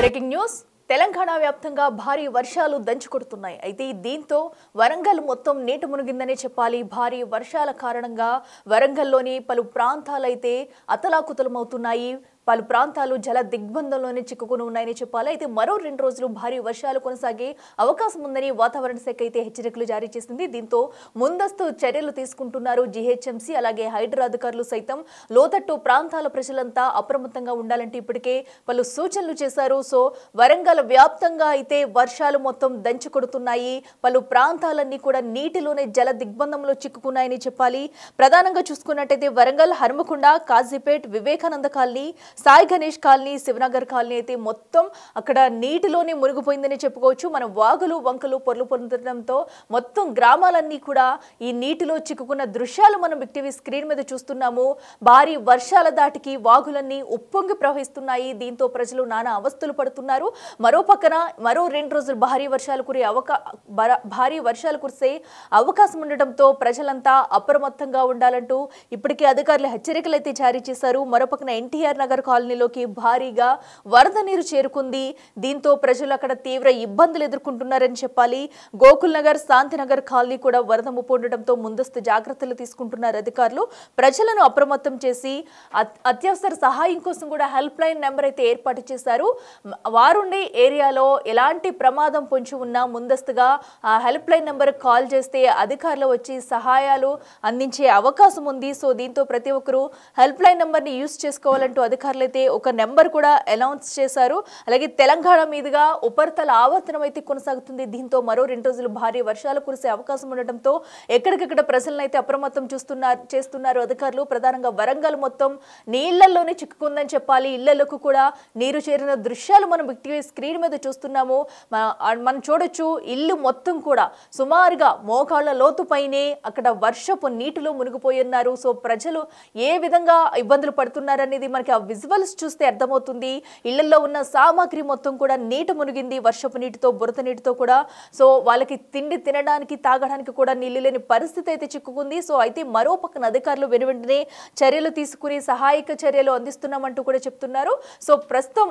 Breaking news Telangana వ్యాప్తంగా భారీ వర్షాలు దంచుకొడుతున్నాయి. అయితే దీంతో వరంగల్ మొత్తం నీట మునిగిందనే చెప్పాలి. భారీ వర్షాల కారణంగా వరంగల్లోని పలు ప్రాంతాలైతే అతలాకుతలమవుతున్నాయి. పలు ప్రాంతాలు జల దిగ్బంధంలోనే చిక్కుకుని ఉన్నాయని చెప్పాలి. అయితే మరో 2 రోజులు భారీ వర్షాలు కొనసాగే అవకాశం ఉందని వాతావరణ శాఖ అయితే హెచ్చరికలు జారీ చేసింది. దీంతో ముందస్తు చర్యలు తీసుకుంటున్నారు జీహెచ్ఎంసీ అలాగే హైడ్రా అధికారులు సైతం. లోతట్టు ప్రాంతాల ప్రజలంతా అప్రమత్తంగా ఉండాలంటే ఇప్పటికే పలు సూచనలు చేశారు. సో వరంగల్ వ్యాప్తంగా అయితే వర్షాలు మొత్తం దంచుకొడుతున్నాయి. పలు ప్రాంతాలన్నీ కూడా నీటిలోనే జల దిగ్బంధంలో చిక్కుకున్నాయని చెప్పాలి. ప్రధానంగా చూసుకున్నట్టయితే Warangal, Hanumakonda, Kazipet, Vivekananda colony, Sai Ganesh colony, Shivanagar colony అయితే మొత్తం అక్కడ నీటిలోనే మునిగిపోయిందని చెప్పుకోవచ్చు. మన వాగులు వంకలు పొర్లు పొందడంతో మొత్తం గ్రామాలన్నీ కూడా ఈ నీటిలో చిక్కుకున్న దృశ్యాలు మనం బిగ్ టీవీ స్క్రీన్ మీద చూస్తున్నాము. భారీ వర్షాల దాటికి వాగులన్నీ ఉప్పొంగి ప్రవహిస్తున్నాయి. దీంతో ప్రజలు నానా అవస్థలు పడుతున్నారు. మరో పక్కన మరో 2 రోజులు భారీ వర్షాలు కురిసే అవకాశం ఉండటంతో ప్రజలంతా అప్రమత్తంగా ఉండాలంటూ ఇప్పటికే అధికారులు హెచ్చరికలు అయితే జారీ చేశారు. మరోపక్కన ఎన్టీఆర్ నగర్ కాలనీలోకి భారీగా వరద నీరు చేరుకుంది. దీంతో ప్రజలు అక్కడ తీవ్ర ఇబ్బందులు ఎదుర్కొంటున్నారని చెప్పాలి. గోకుల్ నగర్, శాంతినగర్ కాలనీ కూడా వరద ముప్పు ఉండటంతో ముందస్తు జాగ్రత్తలు తీసుకుంటున్నారు అధికారులు. ప్రజలను అప్రమత్తం చేసి అత్యవసర సహాయం కోసం కూడా హెల్ప్ లైన్ నెంబర్ అయితే ఏర్పాటు చేశారు. వారుండే ఏరియాలో ఎలాంటి ప్రమాదం పొంచి ఉన్నా ముందస్తుగా ఆ హెల్ప్ లైన్ నెంబర్ కాల్ చేస్తే అధికారులు వచ్చి సహాయాలు అందించే అవకాశం ఉంది. సో దీంతో ప్రతి ఒక్కరూ హెల్ప్ లైన్ నెంబర్ని యూజ్ చేసుకోవాలంటూ అధికారులు అయితే ఒక నెంబర్ కూడా అనౌన్స్ చేశారు. అలాగే తెలంగాణ మీదుగా ఉపరితల ఆవర్తనం అయితే కొనసాగుతుంది. దీంతో మరో 2 రోజులు భారీ వర్షాలు కురిసే అవకాశం ఉండటంతో ఎక్కడికక్కడ ప్రజలను అయితే అప్రమత్తం చేస్తున్నారు అధికారులు. ప్రధానంగా వరంగల్ మొత్తం నీళ్లలోనే చిక్కుకుందని చెప్పాలి. ఇళ్లకు కూడా నీరు చేరిన దృశ్యాలు మనం బిగ్ టీవీ స్క్రీన్ మీద చూస్తున్నాము. మనం చూడొచ్చు, ఇల్లు మొత్తం కూడా సుమారుగా మోకాళ్ల లోతుపైనే అక్కడ వర్షపు నీటిలో మునిగిపోయి ఉన్నారు. సో ప్రజలు ఏ విధంగా ఇబ్బందులు పడుతున్నారనేది మనకి ఆ విజువల్స్ చూస్తే అర్థమవుతుంది. ఇళ్లలో ఉన్న సామాగ్రి మొత్తం కూడా నీట మునిగింది వర్షపు నీటితో, బురద నీటితో కూడా. సో వాళ్ళకి తిండి తినడానికి, తాగడానికి కూడా నీళ్లు లేని పరిస్థితి అయితే చిక్కుకుంది. సో అయితే మరో పక్కన అధికారులు వెనువెంటనే చర్యలు తీసుకుని సహాయక చర్యలు అందిస్తున్నామంటూ కూడా చెప్తున్నారు. సో ప్రస్తుతం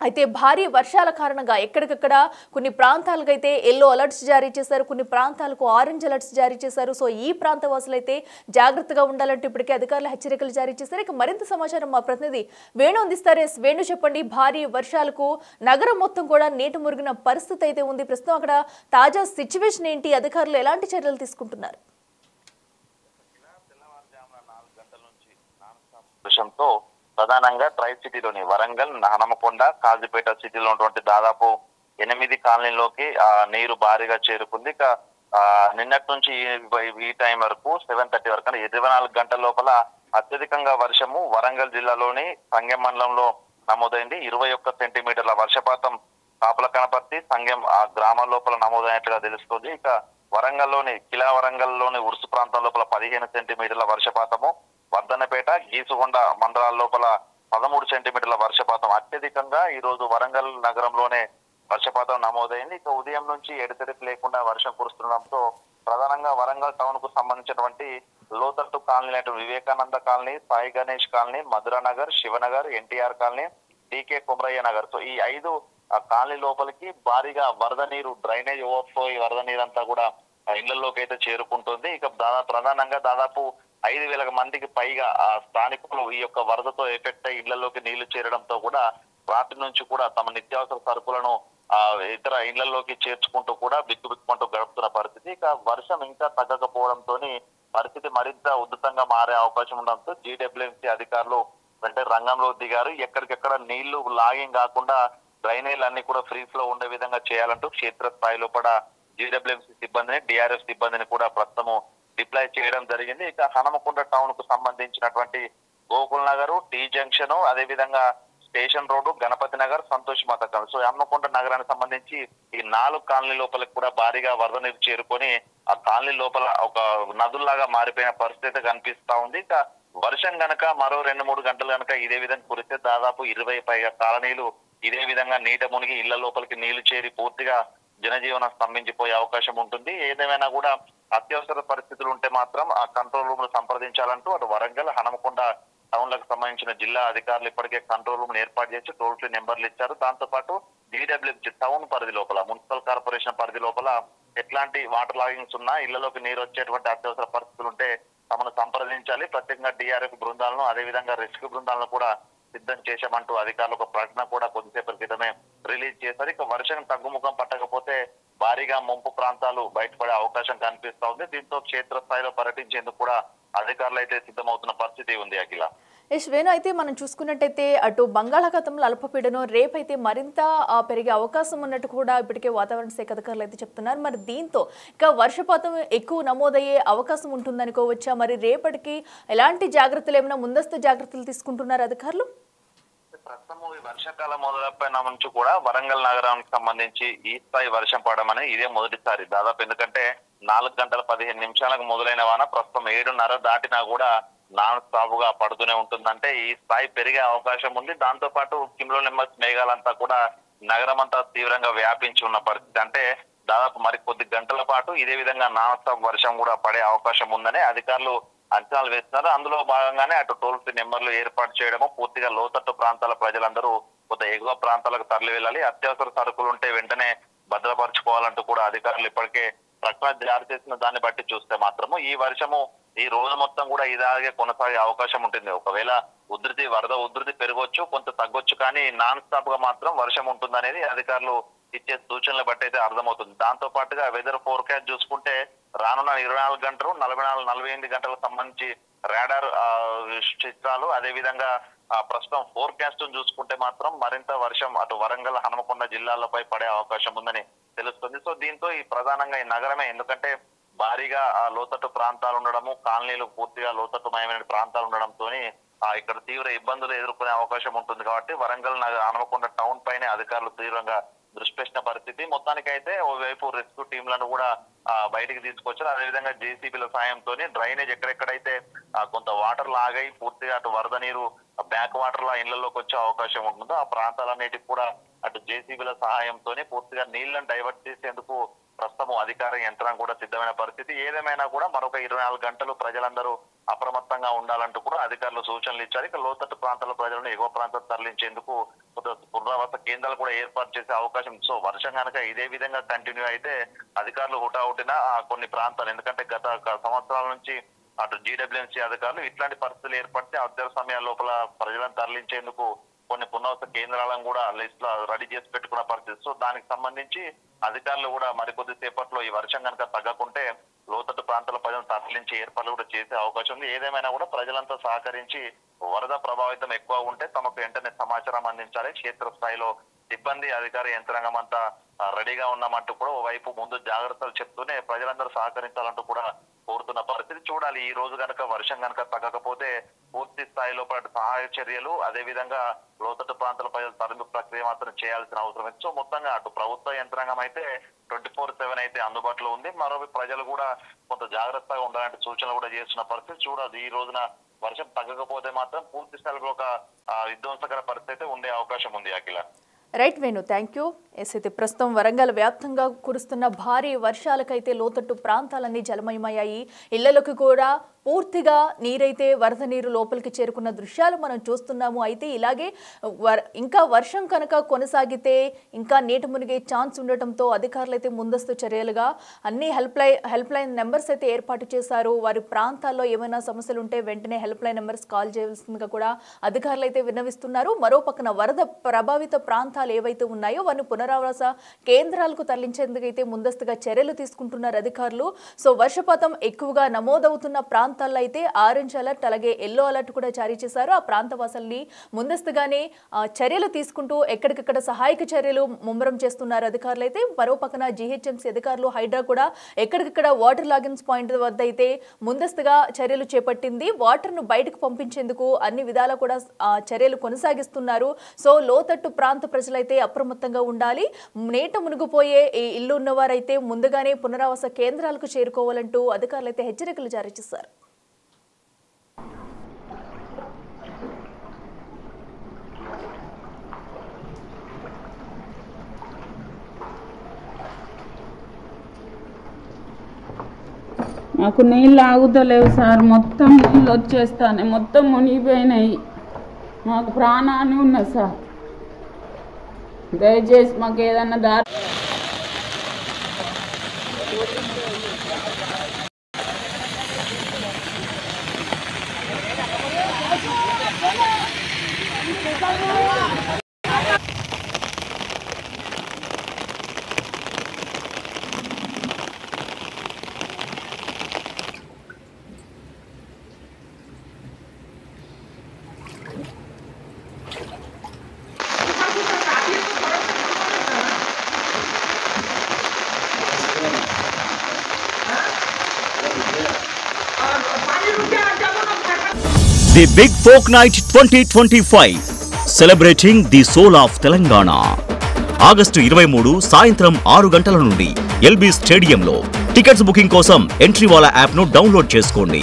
అయితే భారీ వర్షాల కారణంగా ఎక్కడికక్కడ కొన్ని ప్రాంతాలకు అయితే ఎల్లో అలర్ట్స్ జారీ చేశారు, కొన్ని ప్రాంతాలకు ఆరెంజ్ అలర్ట్స్ జారీ చేశారు. సో ఈ ప్రాంత వాసులు అయితే జాగ్రత్తగా ఉండాలంటూ ఇప్పటికే అధికారులు హెచ్చరికలు జారీ చేశారు. ఇక మరింత సమాచారం మా ప్రతినిధి వేణు అందిస్తారు. వేణు, చెప్పండి, భారీ వర్షాలకు నగరం మొత్తం కూడా నీట మురిగిన పరిస్థితి అయితే ఉంది. ప్రస్తుతం అక్కడ తాజా సిచ్యువేషన్ ఏంటి? అధికారులు ఎలాంటి చర్యలు తీసుకుంటున్నారు? ప్రధానంగా ట్రై సిటీలోని వరంగల్, హనుమకొండ, కాజీపేట సిటీలో ఉన్నటువంటి దాదాపు 8 కాలనీలోకి నీరు భారీగా చేరుకుంది. ఇక నిన్నటి నుంచి ఈ టైం వరకు 7:30 వరకు 24 గంటల లోపల అత్యధికంగా వర్షము వరంగల్ జిల్లాలోని సంగెం మండలంలో నమోదైంది. 21 సెంటీమీటర్ల వర్షపాతం కాపుల కనపర్తి, సంగెం గ్రామాల లోపల నమోదైనట్లుగా తెలుస్తుంది. ఇక కిలా వరంగల్లోని ఉరుసు ప్రాంతం లోపల 15 సెంటీమీటర్ల వర్షపాతము, వర్ధన్నపేట, గీసుగొండ మండలాల లోపల 13 సెంటీమీటర్ల వర్షపాతం అత్యధికంగా ఈ రోజు వరంగల్ నగరంలోనే వర్షపాతం నమోదైంది. ఇక ఉదయం నుంచి ఎడతెరిపి లేకుండా వర్షం కురుస్తుండడంతో ప్రధానంగా వరంగల్ టౌన్ కు సంబంధించినటువంటి లోతట్టు colony Vivekananda colony, Sai Ganesh colony, Madhuranagar, Shivanagar, NTR colony, DK Kumaraiah Nagar, so ఈ 5 కాలనీ లోపలికి భారీగా వరద నీరు, డ్రైనేజ్ ఓవర్ఫ్లో ఈ వరద నీరంతా కూడా ఇళ్లలోకి అయితే చేరుకుంటుంది. ఇక ప్రధానంగా దాదాపు 5,000 మందికి పైగా స్థానికులు ఈ యొక్క వరదతో ఎఫెక్ట్ అయ్యి ఇళ్లలోకి నీళ్లు చేరడంతో కూడా రాత్రి నుంచి కూడా తమ నిత్యావసర సరుకులను ఇతర ఇళ్లలోకి చేర్చుకుంటూ కూడా బిక్కుబిక్కుమంటూ గడుపుతున్న పరిస్థితి. ఇక వర్షం ఇంకా తగ్గకపోవడంతో పరిస్థితి మరింత ఉధృతంగా మారే అవకాశం ఉండడంతో జీడబ్ల్యూఎంసీ అధికారులు వెంటనే రంగంలో దిగారు. ఎక్కడికెక్కడ నీళ్లు లాగింగ్ కాకుండా డ్రైనేజీలు అన్ని కూడా ఫ్రీ ఫ్లో ఉండే విధంగా చేయాలంటూ క్షేత్రస్థాయిలో కూడా జీడబ్ల్యూఎంసీ సిబ్బందిని, డిఆర్ఎఫ్ సిబ్బందిని కూడా ప్రస్తుతము డిప్లాయ్ చేయడం జరిగింది. ఇక హనుమకొండ టౌన్ కు సంబంధించినటువంటి గోకుల్ నగర్, టీ జంక్షన్, అదేవిధంగా స్టేషన్ రోడ్డు, గణపతి నగర్, సంతోష్ మాత కాలనీ, సో హనుమకొండ నగరానికి సంబంధించి ఈ 4 కాలనీ లోపలికి కూడా భారీగా వరద నీరు చేరుకొని ఆ కాలనీ లోపల ఒక నదుల్లాగా మారిపోయిన పరిస్థితి కనిపిస్తా ఉంది. ఇక వర్షం గనక మరో 2-3 గంటలు గనక ఇదే విధంగా కురిస్తే దాదాపు 20 పైగా కాలనీలు ఇదే విధంగా నీట మునిగి ఇళ్ల లోపలికి నీళ్లు చేరి పూర్తిగా జనజీవనం స్తంభించిపోయే అవకాశం ఉంటుంది. ఏదేమైనా కూడా అత్యవసర పరిస్థితులు ఉంటే మాత్రం ఆ కంట్రోల్ రూమ్ సంప్రదించాలంటూ అటు వరంగల్, హనుమకొండ టౌన్లకు సంబంధించిన జిల్లా అధికారులు ఇప్పటికే కంట్రోల్ రూమ్ ఏర్పాటు చేసి టోల్ ఫ్రీ నెంబర్లు ఇచ్చారు. దాంతో పాటు DWH టౌన్ పరిధి లోపల, మున్సిపల్ కార్పొరేషన్ పరిధి లోపల ఎట్లాంటి వాటర్ లాగింగ్స్ ఉన్నా, ఇళ్లలోకి నీరు వచ్చేటువంటి అత్యవసర పరిస్థితులు ఉంటే తమను సంప్రదించాలి. ప్రత్యేకంగా DRF బృందాలను, అదేవిధంగా రెస్క్యూ బృందాలను కూడా సిద్ధం చేశామంటూ అధికారులు ఒక ప్రకటన కూడా కొద్దిసేపటి క్రితమే రిలీజ్ చేశారు. ఇక వర్షం తగ్గుముఖం పట్టకపోతే భారీగా ముంపు ప్రాంతాలు బయటపడే అవకాశం కనిపిస్తా ఉంది. దీంతో క్షేత్రస్థాయిలో పర్యటించేందుకు కూడా అధికారులు అయితే సిద్ధమవుతున్న పరిస్థితి ఉంది. అఖిల వేణు, అయితే మనం చూసుకున్నట్టయితే అటు బంగాళాఖాతంలో అల్పపీడనం రేపైతే మరింత పెరిగే అవకాశం ఉన్నట్టు కూడా ఇప్పటికే వాతావరణ శాఖ అధికారులు అయితే చెప్తున్నారు. మరి దీంతో ఇక వర్షపాతం ఎక్కువ నమోదయ్యే అవకాశం ఉంటుందనుకోవచ్చా? మరి రేపటికి ఎలాంటి జాగ్రత్తలు, ఏమైనా ముందస్తు జాగ్రత్తలు తీసుకుంటున్నారు అధికారులు? ప్రస్తుతం ఈ వర్షాకాలం మొదలైన నుంచి కూడా వరంగల్ నగరానికి సంబంధించి ఈ స్థాయి వర్షం పడడం అనేది ఇదే మొదటిసారి దాదాపు. ఎందుకంటే 4 గంటల 15 నిమిషాలకు మొదలైన వాన ప్రస్తుతం 7:30 దాటినా కూడా నాన్ స్టాప్ గా పడుతూనే ఉంటుందంటే ఈ స్థాయి పెరిగే అవకాశం ఉంది. దాంతో పాటు కిమ్లోనింబస్ మేఘాలంతా కూడా నగరం అంతా తీవ్రంగా వ్యాపించి ఉన్న పరిస్థితి. అంటే దాదాపు మరి కొద్ది గంటల పాటు ఇదే విధంగా నాన్ స్టాప్ వర్షం కూడా పడే అవకాశం ఉందని అధికారులు అంచనాలు వేస్తున్నారు. అందులో భాగంగానే అటు టోల్ ఫ్రీ నెంబర్లు ఏర్పాటు చేయడము, పూర్తిగా లోతట్టు ప్రాంతాల ప్రజలందరూ కొంత ఎగువ ప్రాంతాలకు తరలి వెళ్ళాలి, అత్యవసర సరుకులు ఉంటే వెంటనే భద్రపరచుకోవాలంటూ కూడా అధికారులు ఇప్పటికే ప్రకటన జారీ చేసిన దాన్ని బట్టి చూస్తే మాత్రము ఈ వర్షము ఈ రోజు మొత్తం కూడా ఇలాగే కొనసాగే అవకాశం ఉంటుంది. ఒకవేళ వరద ఉధృతి పెరగొచ్చు, కొంత తగ్గొచ్చు, కానీ నాన్ స్టాప్ గా మాత్రం వర్షం ఉంటుందనేది అధికారులు ఇచ్చే సూచనలు బట్టి అయితే అర్థమవుతుంది. దాంతో పాటుగా వెదర్ ఫోర్కాస్ట్ చూసుకుంటే రానున్న 24 గంటలు 48 గంటలకు సంబంధించి రాడార్ చిత్రాలు, అదే విధంగా ప్రస్తుతం ఫోర్కాస్ట్ చూసుకుంటే మాత్రం మరింత వర్షం అటు వరంగల్, హనుమకొండ జిల్లాలపై పడే అవకాశం ఉందని తెలుస్తుంది. సో దీంతో ఈ ప్రధానంగా ఈ నగరమే, ఎందుకంటే భారీగా లోతట్టు ప్రాంతాలు ఉండడము, కాలనీలు పూర్తిగా లోతట్టుమయమైన ప్రాంతాలు ఉండడంతో ఇక్కడ తీవ్ర ఇబ్బందులు ఎదుర్కొనే అవకాశం ఉంటుంది. కాబట్టి వరంగల్ హనుమకొండ టౌన్ పైనే అధికారులు తీవ్రంగా దృష్టి పెట్టిన పరిస్థితి. మొత్తానికైతే ఓవైపు రెస్క్యూ టీంలను కూడా బయటికి తీసుకొచ్చారు. అదేవిధంగా JCBల సాయంతో డ్రైనేజ్ ఎక్కడెక్కడైతే కొంత వాటర్ లాగై పూర్తిగా అటు వరద నీరు బ్యాక్ వాటర్ లా ఇళ్లలోకి వచ్చే అవకాశం ఉంటుందో ఆ ప్రాంతాలన్నిటికి కూడా అటు JCBల సహాయంతోనే పూర్తిగా నీళ్లను డైవర్ట్ చేసేందుకు ప్రస్తుతం అధికార యంత్రాంగం కూడా సిద్ధమైన పరిస్థితి. ఏదేమైనా కూడా మరొక 24 గంటలు ప్రజలందరూ అప్రమత్తంగా ఉండాలంటూ కూడా అధికారులు సూచనలు ఇచ్చారు. ఇక లోతట్టు ప్రాంతాల ప్రజలను ఎగువ ప్రాంతం తరలించేందుకు పునరావాస కేంద్రాలు కూడా ఏర్పాటు చేసే అవకాశం. సో వర్షం కనుక ఇదే విధంగా కంటిన్యూ అయితే అధికారులు హుటాహుటిన కొన్ని ప్రాంతాలు, ఎందుకంటే గత సంవత్సరాల నుంచి అటు GWMC అధికారులు ఇట్లాంటి పరిస్థితులు ఏర్పడితే అత్యవసర సమయాల లోపల ప్రజలను తరలించేందుకు కొన్ని పునరావాస కేంద్రాలను కూడా లిస్ట్ లో రెడీ చేసి పెట్టుకున్న పరిస్థితి. సో దానికి సంబంధించి అధికారులు కూడా మరికొద్ది సేపట్లో ఈ వర్షం కనుక తగ్గకుంటే లోతట్టు ప్రాంతాల ప్రజలను తరలించి ఏర్పాట్లు కూడా చేసే అవకాశం ఉంది. ఏదేమైనా కూడా ప్రజలంతా సహకరించి వరద ప్రభావితం ఎక్కువ ఉంటే తమకు వెంటనే సమాచారం అందించాలి. క్షేత్రస్థాయిలో సిబ్బంది, అధికార యంత్రాంగం అంతా రెడీగా ఉన్నామంటూ కూడా ఓవైపు ముందు జాగ్రత్తలు చెప్తూనే ప్రజలందరూ సహకరించాలంటూ కూడా కోరుతున్న పరిస్థితి. చూడాలి ఈ రోజు కనుక వర్షం కనుక తగ్గకపోతే పూర్తి స్థాయిలో సహాయ చర్యలు, అదే విధంగా లోతట్టు ప్రాంతాల ప్రజలు తరలింపు ప్రక్రియ మాత్రం చేయాల్సిన అవసరం ఉంది. సో మొత్తంగా అటు ప్రభుత్వ యంత్రాంగం అయితే 24/7 అయితే అందుబాటులో ఉంది. మరోవైపు ప్రజలు కూడా కొంత జాగ్రత్తగా ఉండాలంటే సూచనలు కూడా చేస్తున్న పరిస్థితి. చూడాలి ఈ రోజున వర్షం తగ్గకపోతే మాత్రం పూర్తి స్థాయిలో ఒక విధ్వంసకర పరిస్థితి ఉండే అవకాశం ఉంది. అఖిల రైట్ వేణు, థ్యాంక్ యూ. అయితే ప్రస్తుతం వరంగల్ వ్యాప్తంగా కురుస్తున్న భారీ వర్షాలకైతే లోతట్టు ప్రాంతాలన్నీ జలమయమయ్యాయి. ఇళ్లలోకి కూడా పూర్తిగా నీరైతే వరద నీరు లోపలికి చేరుకున్న దృశ్యాలు మనం చూస్తున్నాము. అయితే ఇలాగే ఇంకా వర్షం కనుక కొనసాగితే ఇంకా నీట మునిగే ఛాన్స్ ఉండటంతో అధికారులు అయితే ముందస్తు చర్యలుగా అన్ని హెల్ప్ లైన్ నెంబర్స్ అయితే ఏర్పాటు చేశారు. వారి ప్రాంతాల్లో ఏమైనా సమస్యలు ఉంటే వెంటనే హెల్ప్ లైన్ నెంబర్స్ కాల్ చేయాల్సిందిగా కూడా అధికారులు అయితే విన్నవిస్తున్నారు. మరో పక్కన వరద ప్రభావిత ప్రాంతాలు ఏవైతే ఉన్నాయో వారిని పునరావాస కేంద్రాలకు తరలించేందుకు అయితే ముందస్తుగా చర్యలు తీసుకుంటున్నారు అధికారులు. సో వర్షపాతం ఎక్కువగా నమోదవుతున్న ప్రాంతాల్లో అయితే ఆరెంజ్ అలర్ట్, అలాగే ఎల్లో అలర్ట్ కూడా జారీ చేశారు. ఆ ప్రాంత వాసుల్ని ముందస్తుగానే చర్యలు తీసుకుంటూ ఎక్కడికక్కడ సహాయక చర్యలు ముమ్మరం చేస్తున్నారు అధికారులు. అయితే మరో పక్కన GHMC అధికారులు, హైడ్రా కూడా ఎక్కడికక్కడ వాటర్ లాగిన్స్ పాయింట్ వద్ద అయితే ముందస్తుగా చర్యలు చేపట్టింది. వాటర్ను బయటకు పంపించేందుకు అన్ని విధాలా కూడా చర్యలు కొనసాగిస్తున్నారు. సో లోతట్టు ప్రాంత ప్రజలైతే అప్రమత్తంగా ఉండాలి. నీట మునిగిపోయే ఇల్లు ఉన్నవారైతే ముందుగానే పునరావాస కేంద్రాలకు చేరుకోవాలంటూ అధికారులు అయితే హెచ్చరికలు జారీ చేశారు. మాకు నీళ్ళు ఆగుతలేవు సార్, మొత్తం నీళ్ళు వచ్చేస్తాయి, మొత్తం మునిగిపోయినాయి. మాకు ప్రాణాన్ని ఉన్నది సార్, దయచేసి మాకు ఏదన్నా దారి. The Big Folk Night 2025 celebrating the soul of Telangana. August 23 సాయంత్రం 6 గంటల నుండి ఎల్బీ స్టేడియంలో. టికెట్స్ బుకింగ్ కోసం ఎంట్రీవాలా యాప్ను డౌన్లోడ్ చేసుకోండి.